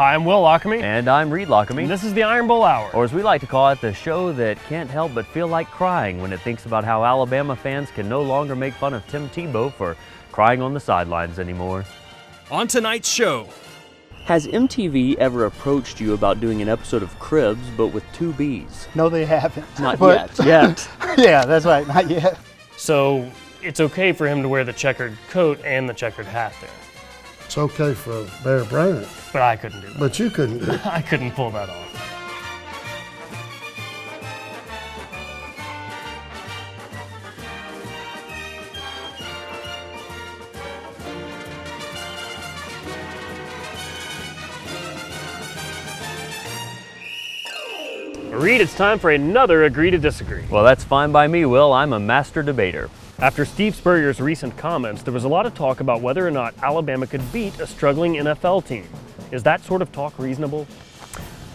Hi, I'm Will Lockamy. And I'm Reed Lockamy. And this is the Iron Bowl Hour. Or as we like to call it, the show that can't help but feel like crying when it thinks about how Alabama fans can no longer make fun of Tim Tebow for crying on the sidelines anymore. On tonight's show. Has MTV ever approached you about doing an episode of Cribs, but with two Bs? No, they haven't. Not yet. Yeah, that's right, not yet. So it's okay for him to wear the checkered coat and the checkered hat there. It's okay for Bear Bryant. But I couldn't do that. But you couldn't do it. I couldn't pull that off. Reed, it's time for another Agree to Disagree. Well, that's fine by me, Will. I'm a master debater. After Steve Spurrier's recent comments, there was a lot of talk about whether or not Alabama could beat a struggling NFL team. Is that sort of talk reasonable?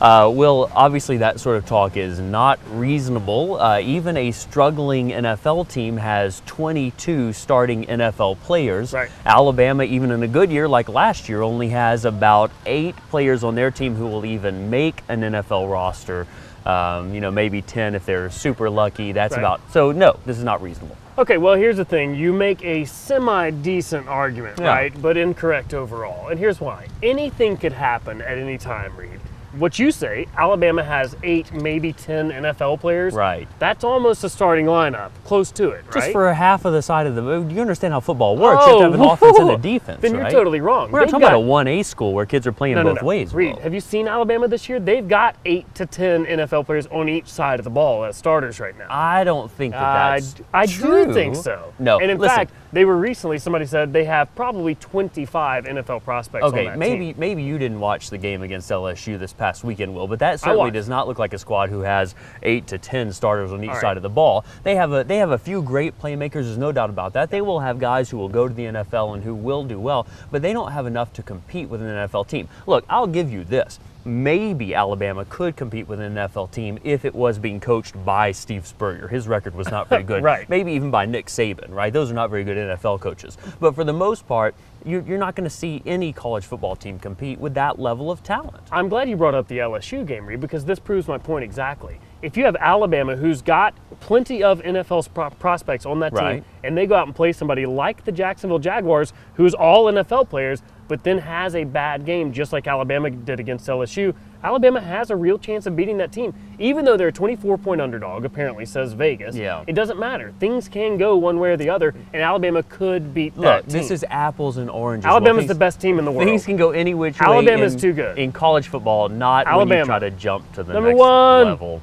Will, obviously that sort of talk is not reasonable. Even a struggling NFL team has 22 starting NFL players. Right. Alabama, even in a good year like last year, only has about 8 players on their team who will even make an NFL roster. Maybe 10 if they're super lucky. That's right. about, so no, this is not reasonable. Okay, well, here's the thing. You make a semi-decent argument, Yeah. right? But incorrect overall. And here's why. Anything could happen at any time, Reed. What you say, Alabama has 8, maybe 10 NFL players. Right. That's almost a starting lineup, close to it, right? Just for half of the side of the, you understand how football works. You have to have an offense and a defense, Then right? you're totally wrong. We're not talking about a 1A school where kids are playing both ways. Reed, Will. have you seen Alabama this year? They've got 8 to 10 NFL players on each side of the ball as starters right now. I don't think that's I true. do think so. No, and in listen. fact, they were recently, somebody said they have probably 25 NFL prospects on Okay, that team. maybe you didn't watch the game against LSU this past weekend, Will, but that certainly does not look like a squad who has 8 to 10 starters on each side of the ball. They have a few great playmakers, there's no doubt about that. They will have guys who will go to the NFL and who will do well, but they don't have enough to compete with an NFL team. Look, I'll give you this. Maybe Alabama could compete with an NFL team if it was being coached by Steve Spurrier. His record was not very good. Right. Maybe even by Nick Saban, right? Those are not very good NFL coaches. But for the most part, you're not going to see any college football team compete with that level of talent. I'm glad you brought up the LSU game, Reed, because this proves my point exactly. If you have Alabama, who's got plenty of NFL prospects on that team, Right. and they go out and play somebody like the Jacksonville Jaguars, who's all NFL players, but then has a bad game, just like Alabama did against LSU, Alabama has a real chance of beating that team. Even though they're a 24-point underdog, apparently, says Vegas, Yeah. it doesn't matter. Things can go one way or the other, and Alabama could beat that Look, team. this is apples and oranges. Alabama's the best team in the world. Things can go any which way. Alabama's too good. In college football, not when Alabama. you try to jump to the Number next 1. level.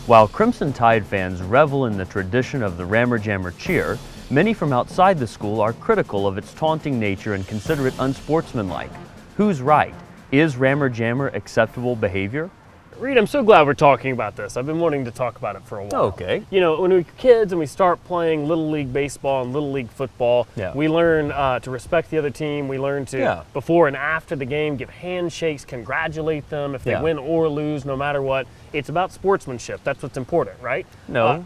While Crimson Tide fans revel in the tradition of the Rammer Jammer cheer, many from outside the school are critical of its taunting nature and consider it unsportsmanlike. Who's right? Is Rammer Jammer acceptable behavior? Reed, I'm so glad we're talking about this. I've been wanting to talk about it for a while. Okay. You know, when we're kids and we start playing Little League baseball and Little League football, Yeah. we learn to respect the other team. We learn to, before and after the game, give handshakes, congratulate them if they Yeah. win or lose, no matter what. It's about sportsmanship. That's what's important, right? No.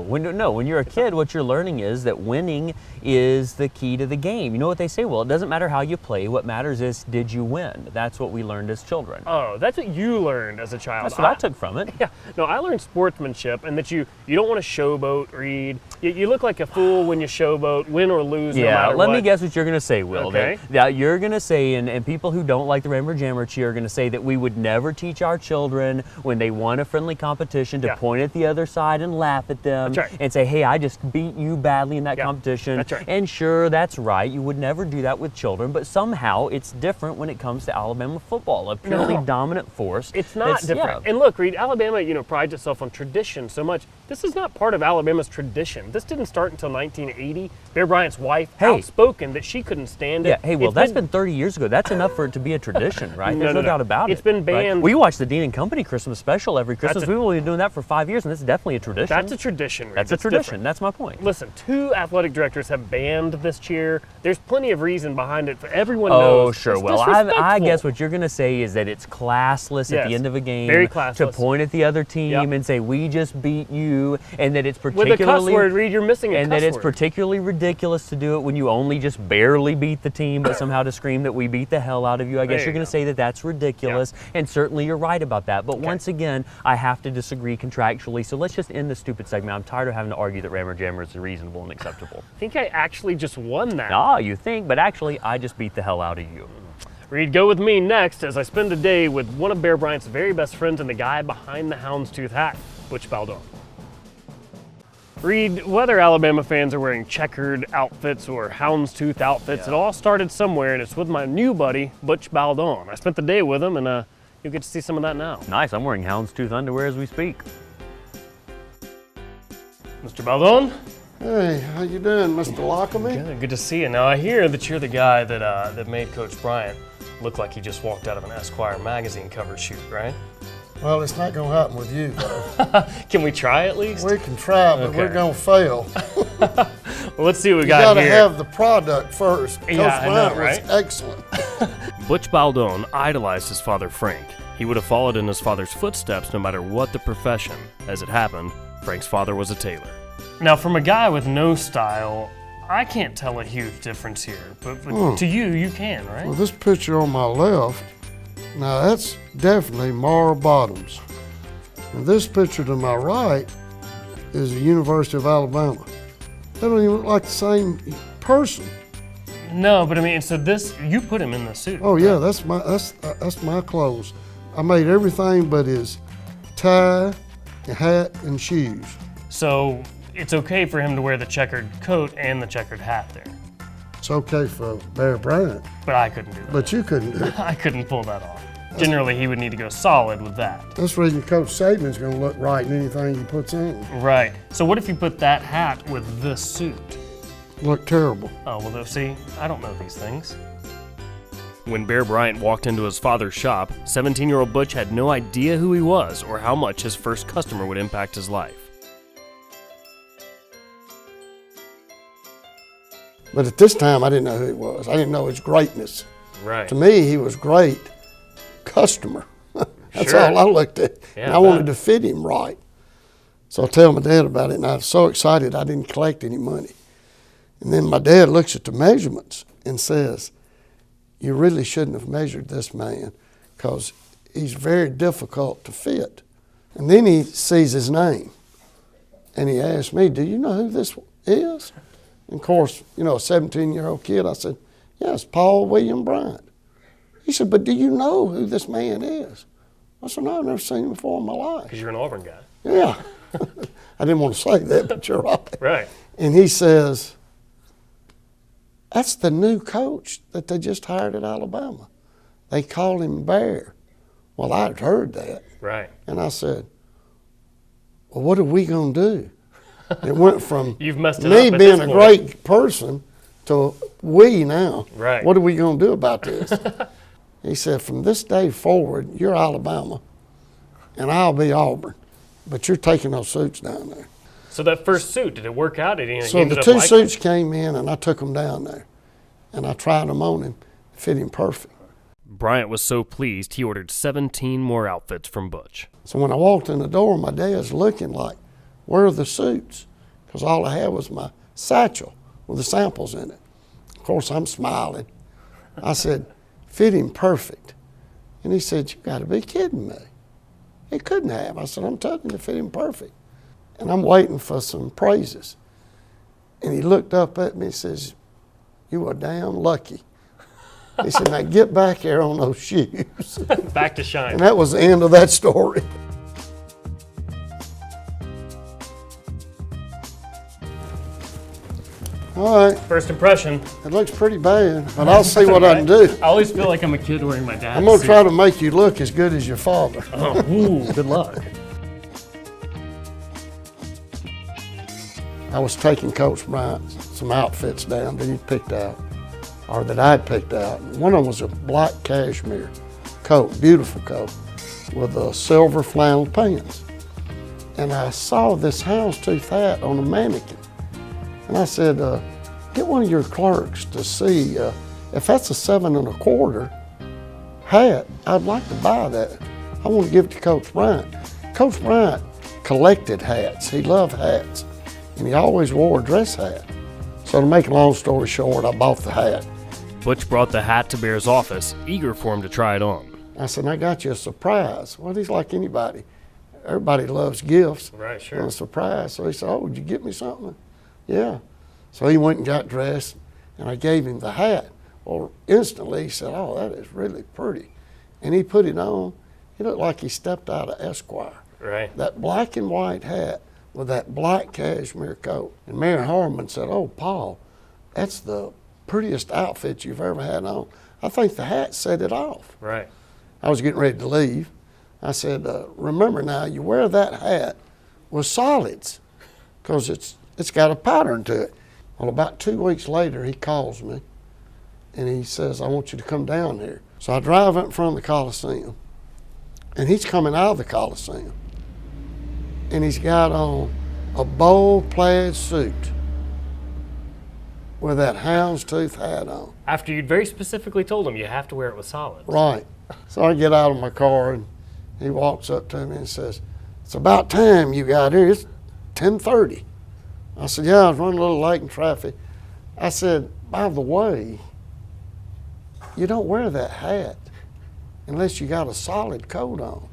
When you're a kid, what you're learning is that winning is the key to the game. You know what they say? Well, it doesn't matter how you play. What matters is, did you win? That's what we learned as children. Oh, that's what you learned as a child. That's what I took from it. Yeah, no, I learned sportsmanship, and that you don't want to showboat, Reed. You look like a fool when you showboat, win or lose, no matter let what. me guess what you're going to say, Will. Okay. That you're going to say, and people who don't like the Rammer Jammer cheer are going to say that we would never teach our children when they won a friendly competition to point at the other side and laugh at them That's right. and say, hey, I just beat you badly in that competition. That's right. And sure, that's right. You would never do that with children, but somehow it's different when it comes to Alabama football, a purely dominant force. It's not different. And look, Reed, Alabama, prides itself on tradition so much. This is not part of Alabama's tradition. This didn't start until 1980. Bear Bryant's wife, outspoken that she couldn't stand it. Yeah, hey, well, that's been 30 years ago. That's enough for it to be a tradition, right? There's no doubt about it. It's been banned. Right? We watch the Dean and Company Christmas special every Christmas. We've only been doing that for 5 years, and it's definitely a tradition. That's a tradition, Reed. That's a tradition. That's my point. Listen, 2 athletic directors have banned this cheer. There's plenty of reason behind it. Everyone knows. Oh, sure. It's Well, I guess what you're going to say is that it's classless at the end of a game very classless. to point at the other team and say, we just beat you. LSU, and that it's With particularly a cuss word, Reed, you're missing a and cuss that it's word. particularly ridiculous to do it when you only just barely beat the team, but somehow to scream that we beat the hell out of you. I guess There you're you going go. to say that that's ridiculous, and certainly you're right about that. But once again, I have to disagree contractually. So let's just end this stupid segment. I'm tired of having to argue that Rammer Jammer is reasonable and acceptable. I think I actually just won that. Ah, you think, but actually, I just beat the hell out of you. Reed, go with me next as I spend a day with one of Bear Bryant's very best friends and the guy behind the houndstooth hat, Butch Baldone. Reed, whether Alabama fans are wearing checkered outfits or houndstooth outfits, it all started somewhere, and it's with my new buddy, Butch Baldone. I spent the day with him, and you'll get to see some of that now. Nice, I'm wearing houndstooth underwear as we speak. Mr. Baldone? Hey, how you doing, Mr. Lockerbie? Good to see you. Now, I hear that you're the guy that made Coach Bryant look like he just walked out of an Esquire magazine cover shoot, right? Well, it's not gonna happen with you, though. Can we try at least? We can try, but we're Okay. gonna fail. Well, let's see what we You got gotta here. have the product first. Coach Yeah, I know, Bryant right? was excellent. Butch Baldone idolized his father Frank. He would have followed in his father's footsteps no matter what the profession. As it happened, Frank's father was a tailor. Now, from a guy with no style, I can't tell a huge difference here, but to you, you can, right? Well, this picture on my left, now that's definitely Mara Bottoms. And this picture to my right is the University of Alabama. They don't even look like the same person. No, but I mean, so this, you put him in the suit. Oh yeah, that's my clothes. I made everything but his tie, hat, and shoes. So it's okay for him to wear the checkered coat and the checkered hat there. It's okay for Bear Bryant, But I couldn't do that. but you couldn't do it. I couldn't pull that off. Generally, he would need to go solid with that. That's the reason Coach Saban's going to look right in anything he puts in. Right. So what if you put that hat with this suit? Look terrible. Oh, well, see, I don't know these things. When Bear Bryant walked into his father's shop, 17-year-old Butch had no idea who he was or how much his first customer would impact his life. But at this time, I didn't know who he was. I didn't know his greatness. Right. To me, he was great customer. That's Sure. all I looked at. Yeah, and I I wanted bet. to fit him right. So I tell my dad about it, and I was so excited I didn't collect any money. And then my dad looks at the measurements and says, you really shouldn't have measured this man because he's very difficult to fit. And then he sees his name, and he asked me, do you know who this is? And of course, you know, a 17-year-old kid, I said, yes, Paul William Bryant. He said, but do you know who this man is? I said, no, I've never seen him before in my life. Because you're an Auburn guy. Yeah. I didn't want to say that, but you're right. Right. And he says, that's the new coach that they just hired at Alabama. They call him Bear. Well, I'd heard that. Right. And I said, well, what are we going to do? It went from You've messed it me up at being this a point. great person to we now. Right. What are we going to do about this? He said, from this day forward, you're Alabama, and I'll be Auburn. But you're taking those suits down there. So that first suit, did it work out? Did he So ended the up two liking suits it? came in, and I took them down there. And I tried them on him, fit him perfect. Bryant was so pleased, he ordered 17 more outfits from Butch. So when I walked in the door, my dad's looking like, where are the suits? Because all I had was my satchel with the samples in it. Of course, I'm smiling. I said, fit him perfect. And he said, you got to be kidding me. He couldn't have. I said, I'm telling you to fit him perfect. And I'm waiting for some praises. And he looked up at me and says, you are damn lucky. He said, now get back here on those shoes. Back to shine. And that was the end of that story. All right, First impression. it looks pretty bad, but I'll see what I can do. I always feel like I'm a kid wearing my dad's I'm gonna suit. try to make you look as good as your father. Oh, ooh, good luck. I was taking Coach Bryant some outfits down that he picked out, or that I'd picked out. One of them was a black cashmere coat, beautiful coat, with silver flannel pants. And I saw this houndstooth hat on a mannequin. And I said, get one of your clerks to see if that's a 7 1/4 hat, I'd like to buy that. I want to give it to Coach Bryant. Coach Bryant collected hats. He loved hats, and he always wore a dress hat. So to make a long story short, I bought the hat. Butch brought the hat to Bear's office, eager for him to try it on. I said, I got you a surprise. Well, he's like anybody. Everybody loves gifts. Right, sure. And a surprise. So he said, oh, would you get me something? Yeah. So he went and got dressed, and I gave him the hat. Well, instantly he said, oh, that is really pretty. And he put it on. He looked like he stepped out of Esquire. Right. That black and white hat with that black cashmere coat. And Mary Harmon said, oh, Paul, that's the prettiest outfit you've ever had on. I think the hat set it off. Right. I was getting ready to leave. I said, remember now, you wear that hat with solids because it's got a pattern to it. Well, about 2 weeks later, he calls me and he says, I want you to come down here. So I drive up in front of the Coliseum, and he's coming out of the Coliseum, and he's got on a bold plaid suit with that houndstooth hat on. After you'd very specifically told him you have to wear it with solids. Right. So I get out of my car, and he walks up to me and says, it's about time you got here. It's 10:30. I said, yeah, I was running a little late in traffic. I said, by the way, you don't wear that hat unless you got a solid coat on.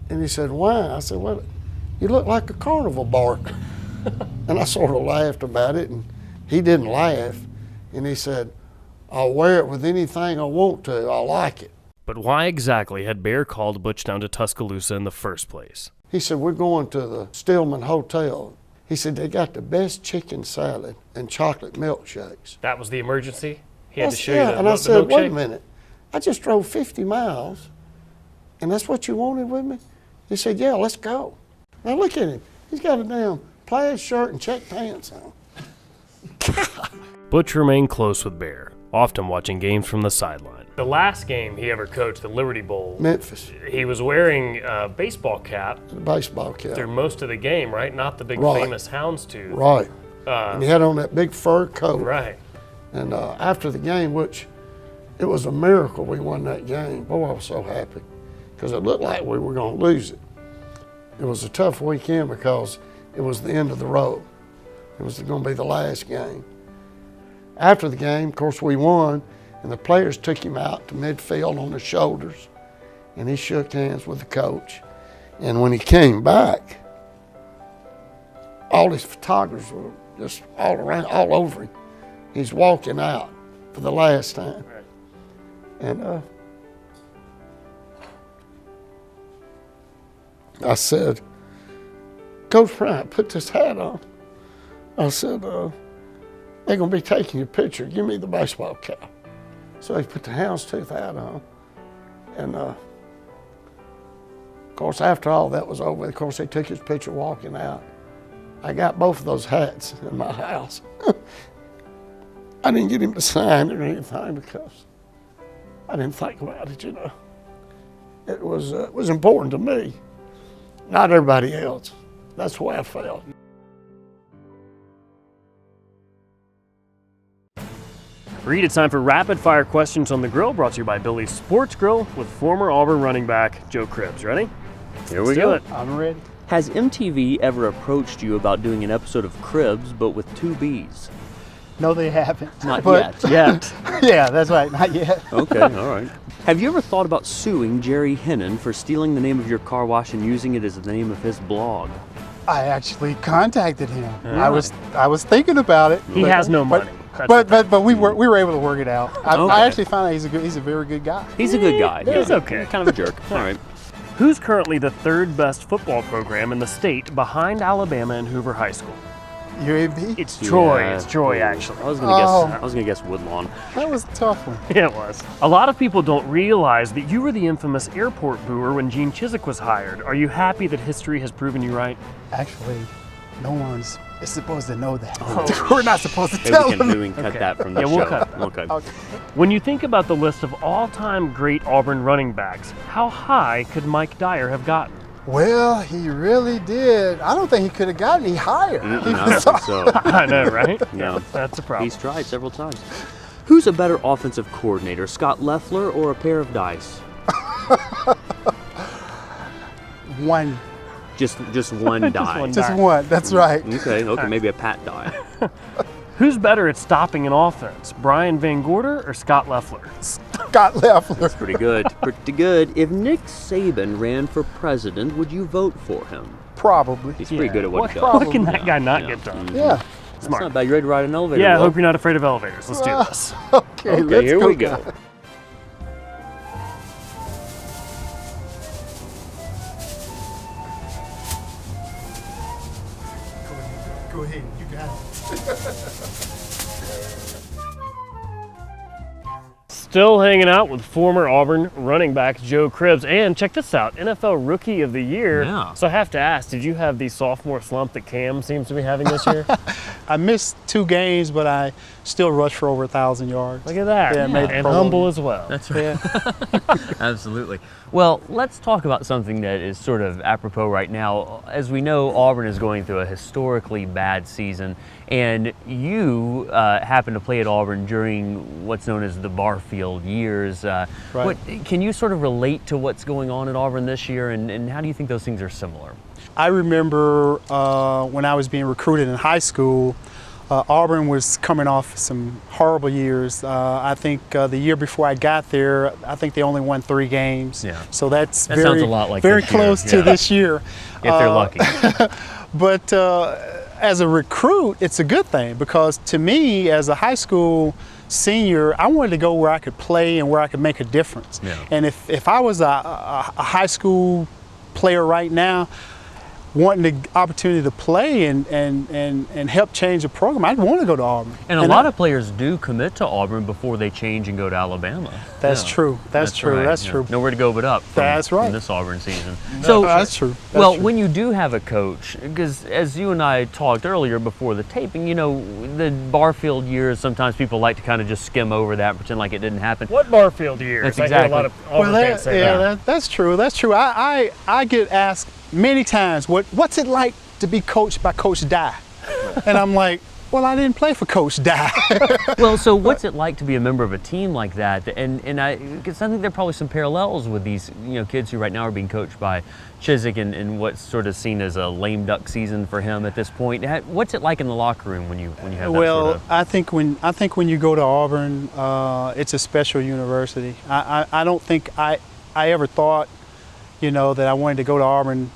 And he said, why? I said, well, you look like a carnival barker. And I sort of laughed about it, and he didn't laugh. And he said, I'll wear it with anything I want to. I like it. But why exactly had Bear called Butch down to Tuscaloosa in the first place? He said, we're going to the Stillman Hotel. He said, they got the best chicken salad and chocolate milkshakes. That was the emergency? He had to show yeah, you and I the said, wait a milkshake? minute. I just drove 50 miles, and that's what you wanted with me? He said, yeah, let's go. Now look at him. He's got a damn plaid shirt and check pants on. Butch remained close with Bear, often watching games from the sideline. The last game he ever coached, the Liberty Bowl, Memphis, he was wearing a baseball cap the baseball cap. through most of the game, right? Not the big Right. famous houndstooth. Right. And he had on that big fur coat. Right. And after the game, which it was a miracle we won that game. Boy, I was so happy because it looked like we were going to lose it. It was a tough weekend because it was the end of the road. It was going to be the last game. After the game, of course, we won, and the players took him out to midfield on the shoulders, and he shook hands with the coach. And when he came back, all his photographers were just all around, all over him. He's walking out for the last time. Right. And I said, Coach Bryant, put this hat on. I said, they're going to be taking your picture. Give me the baseball cap. So he put the houndstooth hat on. And of course, after all that was over, of course, they took his picture walking out. I got both of those hats in my house. I didn't get him to sign it or anything because I didn't think about it, you know. It was important to me, not everybody else. That's the way I felt. Reed, it's time for rapid fire questions on the grill, brought to you by Billy's Sports Grill with former Auburn running back Joe Cribbs. Ready? Here we Let's go. do it. I'm ready. Has MTV ever approached you about doing an episode of Cribs, but with 2 B's? No, they haven't. Not But- yet. Yeah, that's right. Not yet. Okay, all right. Have you ever thought about suing Jerry Hennon for stealing the name of your car wash and using it as the name of his blog? I actually contacted him. I was thinking about it. He has no money. But we were able to work it out. Okay. I actually found out he's a very good guy. He's a good guy. He's yeah. okay. Kind of a jerk. All right. Who's currently the third best football program in the state behind Alabama and Hoover High School? UAB? It's Troy. Yeah. It's Troy, actually. I was gonna guess Woodlawn. That was a tough one. Yeah, it was. A lot of people don't realize that you were the infamous airport booer when Gene Chizik was hired. Are you happy that history has proven you right? Actually, no one's supposed to know that. Oh, We're not supposed to Maybe tell we them. can cut Okay. that from the Yeah, show. we'll cut that. Okay. Okay. When you think about the list of all-time great Auburn running backs, how high could Mike Dyer have gotten? Well, he really did. I don't think he could have gotten any higher. I don't think so. I know, right? No. That's a problem. He's tried several times. Who's a better offensive coordinator, Scott Loeffler or a pair of dice? One Just one die. one Just die. one. That's right. Okay, maybe a pat die. Who's better at stopping an offense, Brian Van Gorder or Scott Loeffler? Scott Loeffler. Pretty good. Pretty good. If Nick Saban ran for president, would you vote for him? Probably. He's pretty good at what he does. What can that guy not get done? Yeah. That's not bad. You ready to ride an elevator? Yeah, I Will? hope you're not afraid of elevators. Let's do this. Okay, let's here go. we go. Go ahead. You got it. Still hanging out with former Auburn running back Joe Cribbs. And check this out, NFL Rookie of the Year. Yeah. So I have to ask, did you have the sophomore slump that Cam seems to be having this year? I missed 2 games, but I still rushed for over 1,000 yards. Look at that. Yeah, made the and Pro humble Bowl. as well. That's right. Yeah. Absolutely. Well, let's talk about something that is sort of apropos right now. As we know, Auburn is going through a historically bad season, and you happen to play at Auburn during what's known as the Barfield years. Right. Can you sort of relate to what's going on at Auburn this year, and how do you think those things are similar? I remember when I was being recruited in high school, Auburn was coming off some horrible years. I think the year before I got there, I think they only won 3 games. Yeah. So that sounds a lot like very this year. close to Yeah. this year. If they're lucky. But as a recruit, it's a good thing because to me, as a high school senior, I wanted to go where I could play and where I could make a difference. Yeah. And if I was a high school player right now, wanting the opportunity to play and help change the program, I'd want to go to Auburn. And a lot of players do commit to Auburn before they change and go to Alabama. That's Yeah. true. That's true. right. That's Yeah. true. Nowhere to go but up. That's right. From this Auburn season. That's true. That's Well, true. when you do have a coach, because as you and I talked earlier before the taping, you know, the Barfield years, sometimes people like to kind of just skim over that, pretend like it didn't happen. What Barfield years? That's I hear exactly- a lot of Auburn fans say that. That's true. That's true. I get asked many times, what's it like to be coached by Coach Dye? And I'm like, well, I didn't play for Coach Dye. Well, so what's it like to be a member of a team like that? And because I think there are probably some parallels with these, you know, kids who right now are being coached by Chiswick and what's sort of seen as a lame duck season for him at this point. What's it like in the locker room when you have that Well, sort of? I think when you go to Auburn, it's a special university. I don't think I ever thought, you know, that I wanted to go to Auburn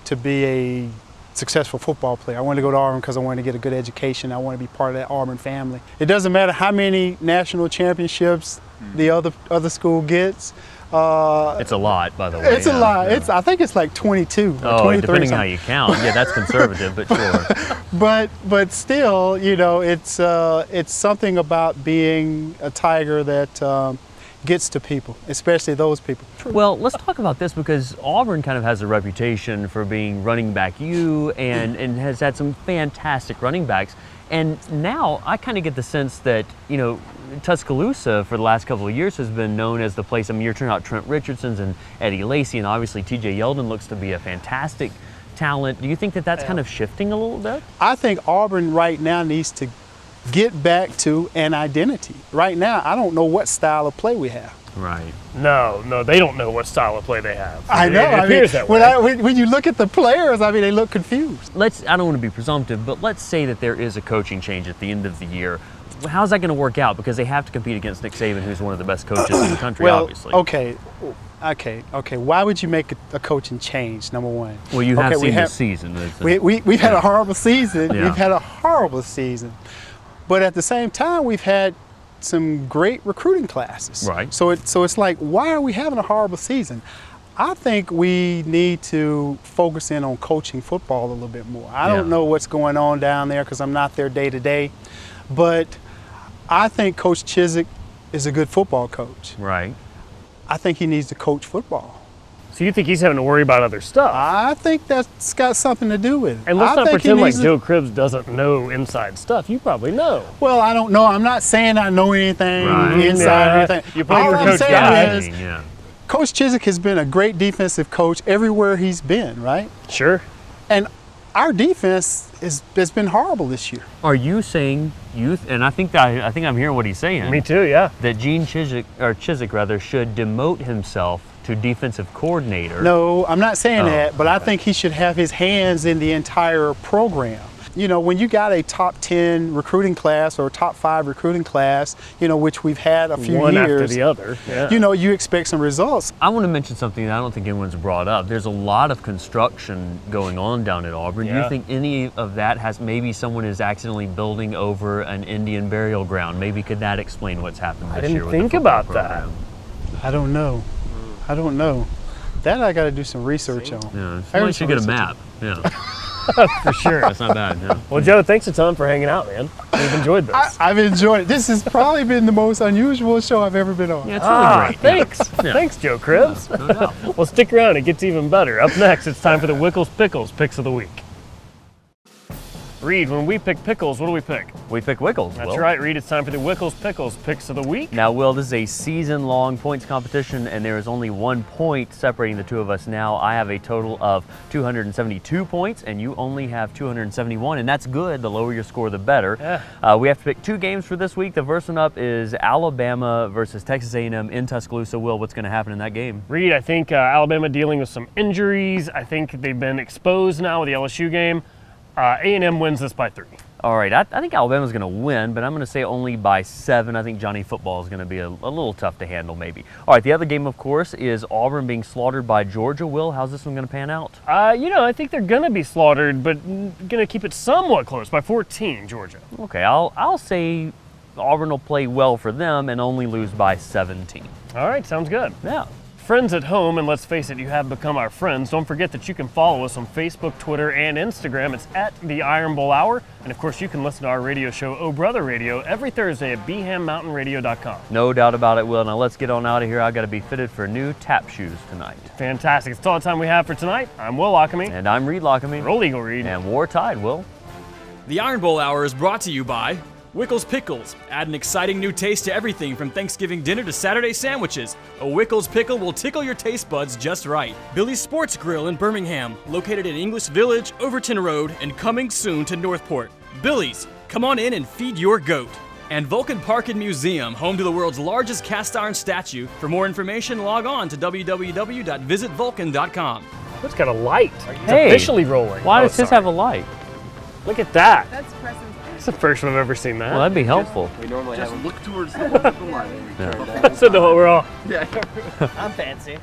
to be a successful football player. I wanted to go to Auburn because I wanted to get a good education. I want to be part of that Auburn family. It doesn't matter how many national championships the other school gets. It's a lot, by the way. It's a lot. Yeah. I think it's like 22 or Oh, 23. depending on how something. you count. Yeah, that's conservative, but sure. But still, you know, it's something about being a Tiger that gets to people, especially those people. Well, let's talk about this because Auburn kind of has a reputation for being running back you and has had some fantastic running backs. And now I kind of get the sense that, you know, Tuscaloosa for the last couple of years has been known as the place. I mean, you're turning out Trent Richardson's and Eddie Lacy, and obviously TJ Yeldon looks to be a fantastic talent. Do you think that that's kind of shifting a little bit? I think Auburn right now needs to get back to an identity. Right now, I don't know what style of play we have. Right. No, they don't know what style of play they have. I know. It appears that way. When you look at the players, I mean, they look confused. I don't want to be presumptive, but let's say that there is a coaching change at the end of the year. How's that going to work out? Because they have to compete against Nick Saban, who's one of the best coaches in the country, obviously. Okay. Why would you make a coaching change, number one? Well, you have Okay, seen this season. We've had a horrible season. Yeah. We've had a horrible season. But at the same time, we've had some great recruiting classes. Right. So it's like, why are we having a horrible season? I think we need to focus in on coaching football a little bit more. I don't know what's going on down there because I'm not there day to day, but I think Coach Chiswick is a good football coach. Right. I think he needs to coach football. So you think he's having to worry about other stuff? I think that's got something to do with it. And let's I not think he pretend like needs to- Joe Cribbs doesn't know inside stuff. You probably know. Well, I don't know. I'm not saying I know anything Right. inside or Yeah. anything. You play All for I'm Coach saying Guy. is Yeah. Coach Chiswick has been a great defensive coach everywhere he's been, right? Sure. And our defense has been horrible this year. Are you saying youth? And I think I'm hearing what he's saying. Me too, yeah. That Gene Chizik rather should demote himself to defensive coordinator. No, I'm not saying that, but I think he should have his hands in the entire program. You know, when you got a top 10 recruiting class or a top 5 recruiting class, you know, which we've had a few One years. after the other, yeah. You know, you expect some results. I want to mention something that I don't think anyone's brought up. There's a lot of construction going on down at Auburn. Do Yeah. you think any of that has, maybe someone is accidentally building over an Indian burial ground? Maybe could that explain what's happened this I year didn't with the think football about that. program? I don't know. I don't know. That I got to do some research on. Yeah, I someone should get a research. map. Yeah, For sure. that's not bad. Yeah. Well, Joe, thanks a ton for hanging out, man. We've enjoyed this. I've enjoyed it. This has probably been the most unusual show I've ever been on. Yeah, it's really great. Thanks. Yeah. Thanks, Joe Cribbs. No doubt. Well, stick around. It gets even better. Up next, it's time for the Wickles Pickles Picks of the Week. Reed, when we pick pickles, what do we pick? We pick Wickles. That's Will. right, Reed. It's time for the Wickles Pickles Picks of the Week. Now, Will, this is a season-long points competition, and there is only 1 point separating the two of us now. I have a total of 272 points, and you only have 271, and that's good. The lower your score, the better. Yeah. We have to pick 2 games for this week. The first one up is Alabama versus Texas A&M in Tuscaloosa. Will, what's going to happen in that game? Reed, I think Alabama dealing with some injuries. I think they've been exposed now with the LSU game. A&M wins this by 3. All right, I think Alabama's going to win, but I'm going to say only by 7. I think Johnny Football is going to be a little tough to handle, maybe. All right, the other game, of course, is Auburn being slaughtered by Georgia. Will, how's this one going to pan out? You know, I think they're going to be slaughtered, but going to keep it somewhat close by 14, Georgia. Okay, I'll say Auburn will play well for them and only lose by 17. All right, sounds good. Yeah. Friends at home, and let's face it, you have become our friends. Don't forget that you can follow us on Facebook, Twitter, and Instagram. It's at the Iron Bowl Hour. And of course, you can listen to our radio show, Oh Brother Radio, every Thursday at BehamMountainRadio.com. No doubt about it, Will. Now let's get on out of here. I've got to be fitted for new tap shoes tonight. Fantastic. It's all the time we have for tonight. I'm Will Lockamy. And I'm Reed Lockamy. Roll Eagle Reed. And War Tide, Will. The Iron Bowl Hour is brought to you by Wickles Pickles. Add an exciting new taste to everything from Thanksgiving dinner to Saturday sandwiches. A Wickles pickle will tickle your taste buds just right. Billy's Sports Grill in Birmingham, located in English Village, Overton Road, and coming soon to Northport. Billy's, come on in and feed your goat. And Vulcan Park and Museum, home to the world's largest cast iron statue. For more information, log on to www.visitvulcan.com. It's got a light. It's Hey, officially rolling. Why Oh, does his sorry. have a light? Look at that. That's present. It's the first one I've ever seen that. Well, that'd be helpful. We normally have a look towards the line when we turn down. So we're all Yeah. I'm fancy.